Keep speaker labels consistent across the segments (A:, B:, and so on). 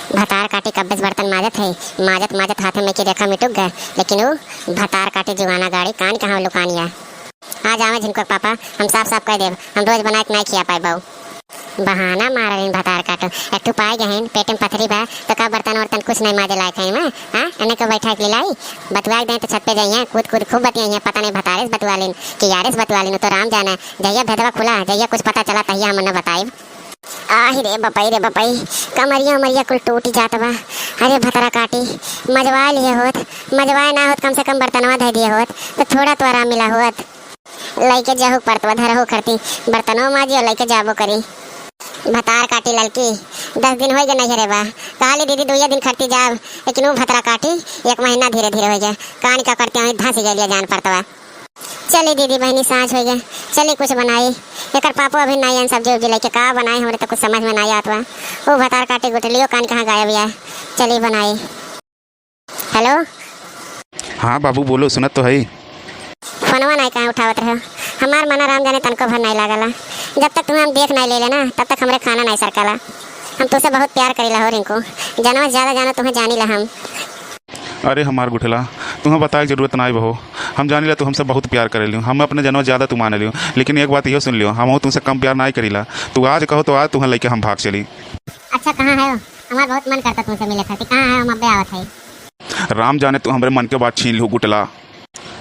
A: भतार काटी कब्बेस बर्तन माजत है, माजत माजत हाथे में की रेखा मिटुक गए, लेकिन वो भतार काटी जुगाना गाड़ी कान कहाँ लुकानिया। आज आवे जिनको पापा हम साफ साफ कह देव हम रोज बना के नहीं खिया पाए बाऊ। बहाना मार रही भतार काटो एक ठू पाए गए पेट में पथरी बा तो का बर्तन वर्तन कुछ नहीं माजे लायक है मैं। हाँ एने को बैठा के लाई बतवा दें तो छत पे जाइए कूद कूद खूब बतियाई पता नहीं भतारेस बतवा लेन कि यारेस बतवा लेन तो राम जाना जहिया भेदवा खुला जहिया कुछ पता चला तहिया हमने बताई। आही रे बपई कमरिया उमरिया कुल टूटी जात बा। अरे भतरा काटी मजवा लिए होत मजवा ना होत कम से कम बर्तनवा धो दिए होत तो थोड़ा तो आराम मिला होत। लइके जाहू परतवा धरहू करती बर्तनों माजी लइके जाबो करी। भतार काटी ललकी 10 दिन हो गए नहीं रे बा कहली दीदी 2 दिन खरती जाब लेकिन वो भतरा काटी 1 महीना धीरे धीरे हो जाए कहानी का करते हैं धंस गया जान पड़ता। चली दीदी बहनी सांझ हो गए चली कुछ बनाई एक पापो अभी नहीं सब्जी उब्जी लेके का बनाए हमारे तो कुछ समझ में नहीं आता। वो भतार काटी गुटलियो कान कहाँ गायब है चली बनाई। हेलो
B: हाँ बाबू बोलो सुनत तो है।
A: फोनवा नहीं कहाँ उठावत रहे हमार मना राम जाने तनको भर नहीं लागला जब तक तुम्हें हम देख नहीं ले लेना तब तक हमारे खाना नहीं सरकला। हम तुझसे बहुत प्यार करीला हो रिंकू जानवर ज़्यादा जाना तुम्हें जानी ला हम।
B: अरे हमार गुठला तुम्हें बताए जरूरत नहीं बहो हम जानी ला तू हमसे बहुत प्यार करे लियो हम अपने जानवर ज़्यादा तू मान लियो लेकिन एक बात यो सुन लियो हम तुमसे कम प्यार नहीं करीला तू आज कहो तो आज तुम्हें लेके हम भाग चली।
A: अच्छा कहाँ है हमारा बहुत मन करता तुमसे मिले खाती कहाँ है हम अबे आवत है।
B: राम जाने तू हमारे मन के बात छीन लियो गुटला।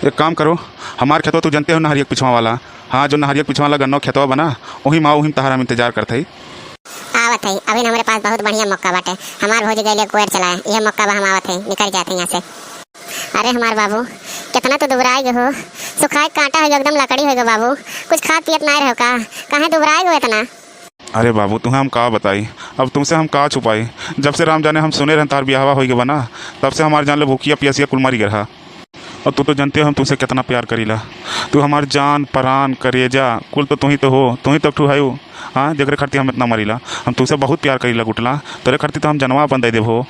B: एक काम करो हमारे खेतवा तू जानते हो नहरिया पिछवा वाला हाँ जो नहरिया पिछवा वाला गन्नो खेतवा बना वही माँ वही तहारा हम इंतजार करते ही
A: आवत है। अभी हमारे पास बहुत बढ़िया मौका बाटे हमार भौजी गए कोयर चलाए यह मौका हम आवत है निकल जाते हैं यहाँ से। अरे हमार बाबू कितना तो दुबराए गए हो सुखाए कांटा हो एकदम लकड़ी हो गए बाबू कुछ खाद पियत नहीं रहो का कहाँ दुबराए गए इतना।
B: अरे बाबू तुम्हें हम का बताई अब तुमसे हम का छुपाई जब से राम जाने हम सुने रहे तार ब्याहवा हो गए बना तब से हमारे जान ले भूखिया पियासिया कुल मारी रहा। और तू तो जानते हो हम तुमसे कितना प्यार करीला तू हमार जान परान करेजा कुल तो तू ही तो हो तू ही तो ठू है हाँ जगरे खरती हम इतना मरीला हम तुमसे बहुत प्यार करीला गुटला तेरे खरती तो हम जनवा अपन दे देव हो।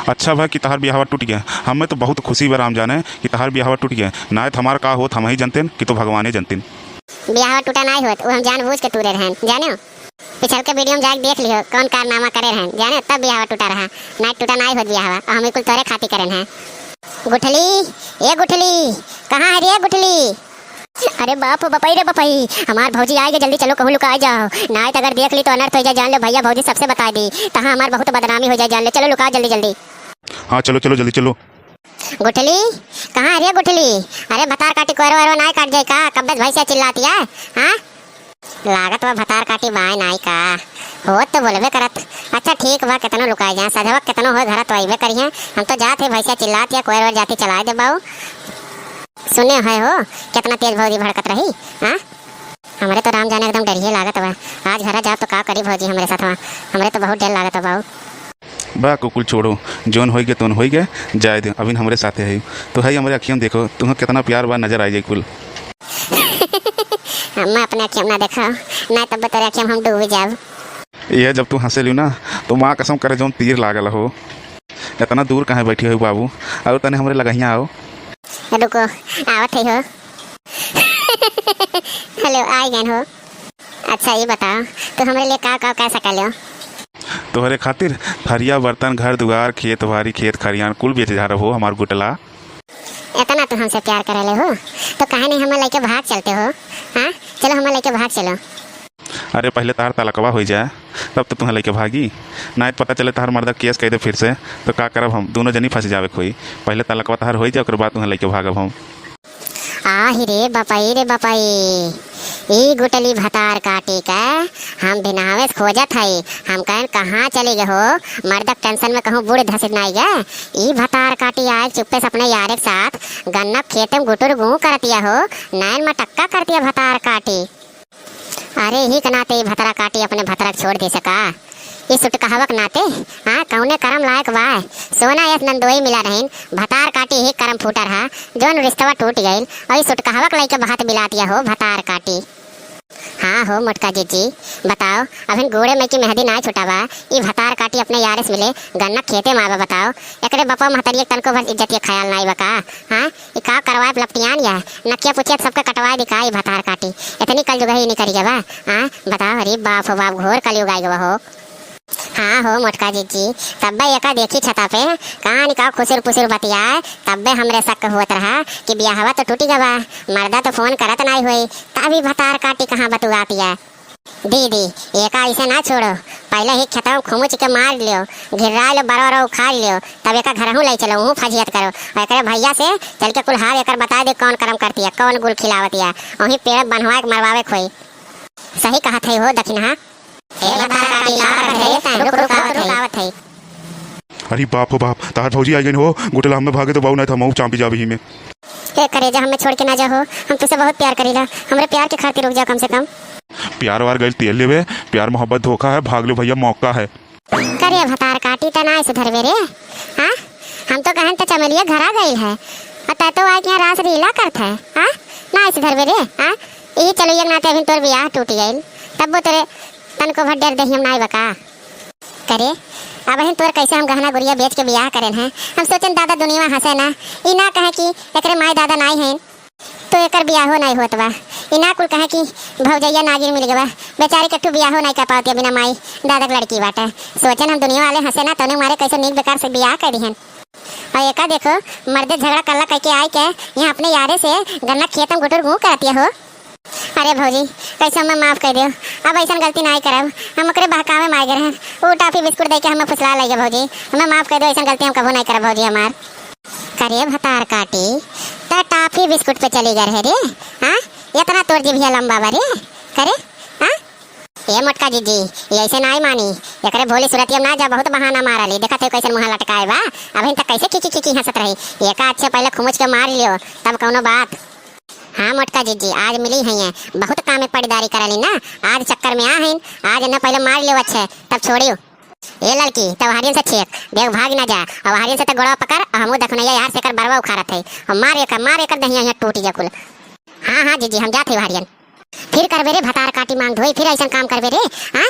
B: अच्छा भाई कि तहार ब्याहवा टूट गया हमें तो बहुत खुशी बा राम जाने कि तहार ब्याहवा टूट गया ना तो हमारा का होत हम ही जानते कि तो भगवान ही जानते।
A: ब्याह टूटा नहीं होत वो हम जानबूझ के टूरे रहें जाने पिछल के वीडियो में जाके देख लियो कौन कारनामा करे रहें जाने तब ब्याह टूटा रहा ना टूटा नहीं होत ब्याह और हम कुल तोरे खाती करें हैं। गुठली ये गुठली कहाँ है रे गुठली। अरे बाप बपई रे बपई हमार भौजी आएगी जल्दी चलो कहूँ लुका जाओ ना तो अगर देख ली तो अनर्थ हो जाए जान लो भैया भौजी सबसे बता दी तहाँ हमार बहुत बदनामी हो जाए जान ले चलो लुका जल्दी जल्दी।
B: हाँ चलो चलो जल्दी चलो।
A: गुठली कहाँ है रे गुठली। अरे भतार काटी कोरो नहीं काट जाए का कब्बेस भाई से चिल्लाती है हाँ लागत वह भतार काटी बाय नाई का हो तो बोलबे करत। अच्छा ठीक बा कितनो लुकाए जाए सजवा कितनो हो घर तो आइबे करिए हम तो जाते भैंसिया चिल्लात या कोयर जाती चलाए दे बाऊ। सुने है हो कितना तेज भौजी भड़कत रही हाँ हमारे तो राम जाने एकदम डरिए लागत बा आज घर जा तो का करी भौजी हमारे साथ हमारे तो बहुत डर लागत बाऊ।
B: बा कुल छोड़ो जोन हो गए तोन हो गए जाए दे अभी हमारे साथ है तो है हमारे अखियों देखो तुम्हें कितना प्यार बा नजर आ जाए कुल।
A: मैं अपने अखियों ना देखा ना तब तेरे अखियों हम डूब जाब।
B: ये जब तू हंसे लियो ना तो माँ कसम करे जो तीर लागल हो इतना दूर कहाँ बैठी हो बाबू और तने हमारे लगाइया आओ।
A: रुको आवत ही हो हेलो आई गए हो। अच्छा ये बताओ तो हमारे लिए का कैसा कर लो
B: तोहरे खातिर थरिया बर्तन घर दुआर खेत बाड़ी खेत खरियान कुल बेच जा रहो हमार गुटला।
A: इतना तो हमसे प्यार करे ले हो तो कहे नहीं हमें लेके भाग चलते हो हाँ चलो हमें लेके भाग चलो।
B: अरे पहले तार तलकवा हो जाए तब तो तुम्हें लेके भागी ना पता चले तार मर्दा केस कह दे फिर से तो का करब हम दोनों जनी फंस जावे कोई पहले तलकवा तार हो जाए बाद तुम्हें लेके भागब हम।
A: आही रे बपई ई गुटली भतार काटी का हम बिनावे खोजत है हम कहन कहाँ चली गए हो मर्दक टेंशन में कहूँ बूढ़ धस नहीं गए ई भतार काटी आए चुप्पे से अपने यार के साथ गन्ना खेत में गुटुर गूँ करतिया हो नैन में टक्का करतिया भतार काटी। अरे ही कनाते भतरा काटी अपने भतरा छोड़ दे सका ये सुट कहावक नाते हाँ कौने करम लायक बा सोना यस नंदोई मिला रहीन भतार काटी ही करम फूटा रहा जोन रिश्तवा टूट गई और ये सुट कहावक लाइके बहात बिलातिया हो भतार काटी। हाँ हो मोटका जीजी बताओ अभी गोड़े में की मेहंदी ना छुटा बा ये भतार काटी अपने यार से मिले गन्ना खेते मावा बताओ एकरे बपा महतरिया तनको भर इज्जत के ख्याल नहीं बका हाँ ये का करवाए लपटियान या नकिया पुछिया सबके कटवाए दिखाई भतार काटी इतनी कल जुगाही नहीं करी बा हाँ बताओ अरे बाप हो बाप घोर कल युगाई गवा हो। हाँ हो मोटका जीजी, तब्बे एका देखी छता पे कहानी का खुसुर पुसुर बतियाए, तब्बे हमरे शक होत रहा कि बियाहवा तो टूटी गवा, मर्दा तो फोन करत नहीं हुई, तभी भतार काटी कहाँ बतुआती है। दीदी एका ऐसे ना छोड़ो, पहले ही खेतों खुमुच के मार लियो, घिरा लो बरो उखाड़ लियो, तब एका घर हूँ ले चलो हूँ फजियत करो और एकरे भैया से चल के कुल हार एकर बता दे कौन कर्म करती है, कौन गुल खिलावती है, वहीं पेड़ बनवा के मरवावे खोई। सही कहा थे हो दक्षिणा
B: अरे बाप हो बाप, तार भौजी आई गई हो, गुटला में भागे तो बहु नहीं था मऊ चांपी जाबी ही में।
A: ए करेजा हमें छोड़ के ना जाओ, हम तुझसे बहुत प्यार करीला, हमरे प्यार के खातिर रुक जाओ कम से कम।
B: प्यार वार गई तेल लेवे, प्यार मोहब्बत धोखा है, भाग लो भैया मौका है।
A: करे भतार काटी त ना सुधरवे रे। हाँ हम तो कहन त चमेलिया घरा गई है और तै तो आज यहाँ रास रीला करत है। हाँ ना सुधरवे रे। हाँ यही चलो ये नाते अभी तोर बियाह टूटी गई, तब वो तेरे तन को भर डर दही हम ना बका करे। अब हम तोर कैसे हम गहना गुड़िया बेच के बियाह करें हैं, हम सोचन दादा दुनिया हंसे ना, ई ना कहे कि एकरे माई दादा नहीं हैं तो एकर बियाहो नहीं होत बा, ई ना कुल कहे कि भौजैया नागिन मिल गवा, बेचारी कट्ठू बियाहो नहीं कर पाती बिना माई दादा के लड़की बाटे। सोचन हम दुनिया वाले हंसे ना, तोने मारे कैसे नीक बेकार से बियाह कर दिहन। और एका देखो मर्दे झगड़ा कल्ला कह के आए के यहाँ अपने यारे से गन्ना खेत में गुटर गूँ करती हो। अरे भौजी कैसे हमें माफ कर दियो, अब ऐसा गलती नहीं करब, हम ओकरे बहकावे में आ गए हैं, वो टाफी बिस्कुट दे के हमें फुसला लगे भौजी, हमें माफ कर दो, ऐसा गलती हम कबो नहीं करब भौजी हमार। करे भतार काटी तो टाफी बिस्कुट पे चली गए रे। हाँ इतना तोड़ दी भैया लंबा बा रे करे। हाँ ये मोटका जीजी ये ऐसे नहीं मानी, एकरे भोली सूरत ना जा बहुत बहाना मारा ली, देखा थे कैसे मुँह लटकाए बा, अभी तक कैसे खिची खिची हंसत रही, एका अच्छे पहले खुमुच के मार लियो तब कौनो बात। हाँ मोटका जीजी आज मिली है, बहुत काम में पड़ीदारी करली ना, आज चक्कर में आ हैं, आज न पहले मार लियो अच्छे तब छोड़ियो। ये लड़की तब हरियन से छेक देख भाग ना जा, और हरियन से तो गोड़ा पकड़ हमू देखनैया यार से कर बरवा उखाड़त है और मार एक दहिया यहाँ टूटी जा कुल। हाँ हाँ जीजी हम जाते हरियन, फिर करबे रे भतार काटी मांग धोई, फिर ऐसा काम करबे रे। हाँ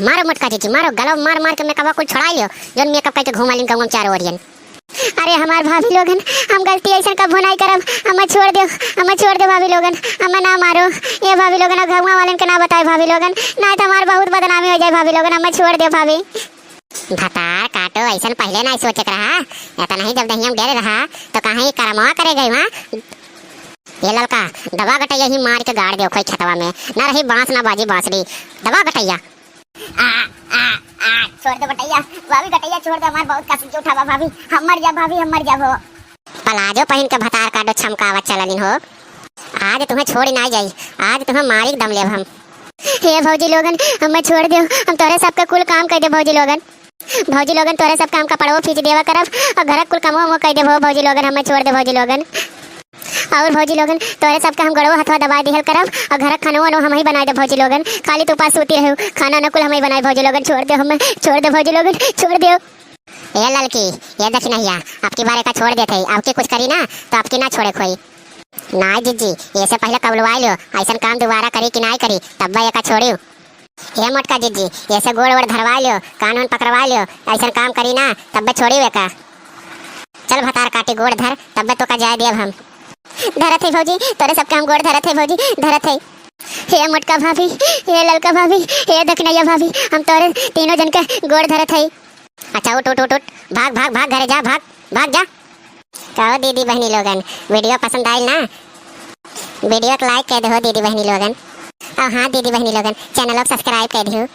A: मारो मोटका जीजी मारो, गलो मार मार के मेकअप कुल छुड़ा लियो, जो मेकअप करके घुमा लिन कहूँ चारों ओरियन। अरे हमार भाभी लोगन हम गलती ऐसा कबो नहीं करब, हमें छोड़ दो भाभी लोगन, हमें ना मारो, ये भाभी लोगन घुमा वालन के ना बताए भाभी लोगन, ना तो हमार बहुत बदनामी हो जाए भाभी लोगन, हमें छोड़ दो भाभी। भतार काटो ऐसा पहले नहीं सोचत रहा, ऐसा नहीं जब दही हम डरे रहा तो कहीं करमवा करे गई वहाँ। ये लड़का दवा गटैया ही मार के गाड़ दो कोई छतवा में, ना रही बांस ना बाजी बांसुरी, दवा गटैया छोड़ दो गटैया, भाभी गटैया छोड़ दो, हमार बहुत कष्ट उठावा भाभी, हम मर जा भाभी हम मर जा हो। पलाजो पहन के भतार काटो छमकावत चललिन हो, आज तुम्हें छोड़ ना जाई, आज तुम्हें मारी दम लेब हम। हे भौजी लोगन हमें छोड़ दो, हम तोरे सबके कुल काम कर दे भौजी लोगन तोरे सब काम का पड़वो खींच देवा करब और घर कुल कमो कर दे भौजी लोगन, हमें छोड़ दे भौजी लोगन। और भौजी लोगन तोरे सबका हम गड़ो हथवा दबा दिहल करब और घर खानो वानो हम ही बनाए दे भौजी लोगन, खाली तू पास सूती रहू, खाना न कुल हम ही बनाए भौजी लोगन, छोड़ दे हमें, छोड़ दे भौजी लोगन छोड़ दो। ये लड़की ये दक्षिण भैया आपकी बारे का छोड़ देते, आपकी कुछ करी ना तो आपकी ना छोड़े कोई ना जीजी, ये से पहले कबलवा लो, ऐसा काम दोबारा करी कि नहीं करी तब ये का छोड़ियो। ये मोटका जीजी ये से गोड़ वोड़ धरवा लियो, कानून पकड़वा लियो, ऐसा काम करी ना तब छोड़ियो का। चल भतार काटी गोड़ धर तब तो का जाए देव हम। धरत है भौजी तोरे सबके हम गोड़ धरत है भौजी धरत है। हे मोटका भाभी, हे ललका भाभी, हे दक्षिणैया भाभी, हम तोरे तीनों जन के गोड़ धरत है। अच्छा उठ उठ उठ उठ, भाग भाग भाग घरे जा, भाग भाग जा। कहो दीदी बहनी लोगन वीडियो पसंद आई ना, वीडियो को लाइक कर दो दीदी बहनी लोगन, और हाँ दीदी बहनी लोगन चैनल को सब्सक्राइब कर दो।